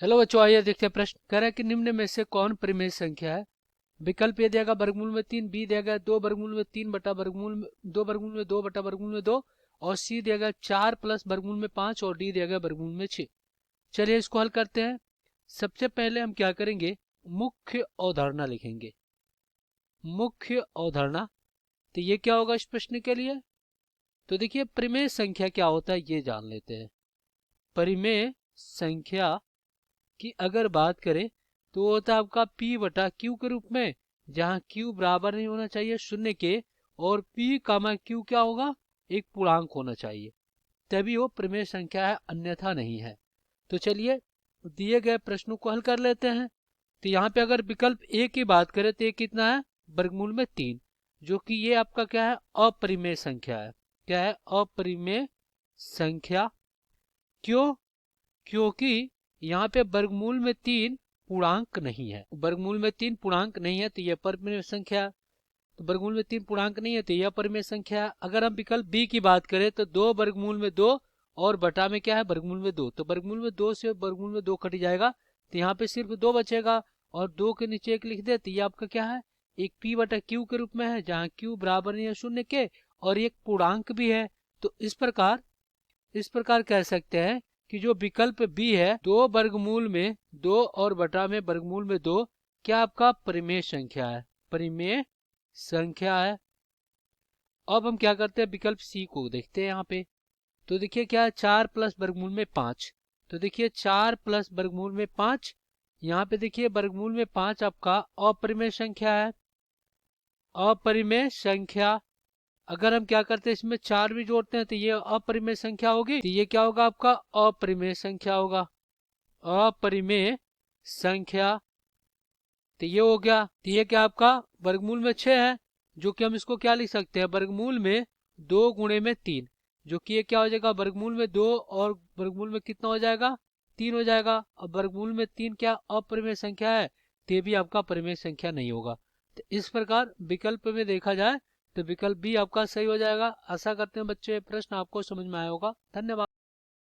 Hello बच्चों, आइए देखते हैं प्रश्न। कह रहा है कि निम्न में से कौन परिमेय संख्या है। विकल्प ए दिया गया वर्गमूल में 3, बी दिया गया 2 वर्गमूल में 3 बटा वर्गमूल में 2 वर्गमूल में 2 बटा वर्गमूल में 2, और सी दिया गया 4 प्लस वर्गमूल में 5, और डी दिया गया वर्गमूल में 6। चलिए इसको हल करते हैं। सबसे पहले हम क्या करेंगे, मुख्य अवधारणा लिखेंगे। मुख्य अवधारणा, तो ये क्या होगा इस प्रश्न के लिए। तो देखिए परिमेय संख्या क्या होता है ये जान लेते हैं। परिमेय संख्या की अगर बात करें तो होता है आपका p बटा q के रूप में, जहां q बराबर नहीं होना चाहिए शून्य के, और p कामा q क्या होगा, एक पूर्णांक होना चाहिए, तभी वो परिमेय संख्या है, अन्यथा नहीं है। तो चलिए दिए गए प्रश्नों को हल कर लेते हैं। तो यहाँ पे अगर विकल्प ए की बात करें तो ये कितना है, वर्गमूल में 3, जो कि ये आपका क्या है, अपरिमेय संख्या है। क्या है, अपरिमेय संख्या। क्यों, क्योंकि यहाँ पे वर्गमूल में 3 पूर्णांक नहीं है। वर्गमूल में 3 पूर्णांक नहीं है तो यह अपरिमेय संख्या। तो वर्गमूल में 3 पूर्णांक नहीं है तो यह अपरिमेय संख्या। अगर हम विकल्प बी की बात करें तो 2 वर्गमूल में 2 और बटा में क्या है, वर्गमूल में 2, तो वर्गमूल में 2 से वर्गमूल में 2 कट जाएगा, तो यहाँ पे सिर्फ 2 बचेगा, और 2 के नीचे 1 लिख दे तो ये आपका क्या है, एक p बटा q के रूप में है, जहाँ q बराबर नहीं है शून्य के, और एक पूर्णांक भी है। तो इस प्रकार कह सकते हैं कि जो विकल्प बी है, 2 वर्गमूल में 2 और बटा में वर्गमूल में 2, क्या आपका परिमेय संख्या है, परिमेय संख्या है। अब हम क्या करते हैं, विकल्प सी को देखते हैं यहाँ पे। तो देखिए क्या है, 4 प्लस वर्गमूल में 5। तो देखिए 4 प्लस वर्गमूल में 5, यहाँ पे देखिए वर्गमूल में 5 आपका अपरिमेय संख्या है। अपरिमेय संख्या, अगर हम क्या करते हैं इसमें 4 भी जोड़ते हैं तो ये अपरिमेय संख्या होगी, तो ये क्या होगा आपका, अपरिमेय संख्या होगा। अपरिमेय संख्या, तो ये हो गया। तो ये क्या आपका वर्गमूल में 6 है, जो कि हम इसको क्या लिख सकते हैं, वर्गमूल में 2 गुणे में 3, जो कि ये क्या हो जाएगा, वर्गमूल में 2 और वर्गमूल में कितना हो जाएगा, 3 हो जाएगा। अब वर्गमूल में 3 क्या अपरिमेय संख्या है, तो भी आपका परिमेय संख्या नहीं होगा। तो इस प्रकार विकल्प में देखा जाए तो विकल्प बी आपका सही हो जाएगा। आशा करते हैं बच्चे प्रश्न आपको समझ में आया होगा। धन्यवाद।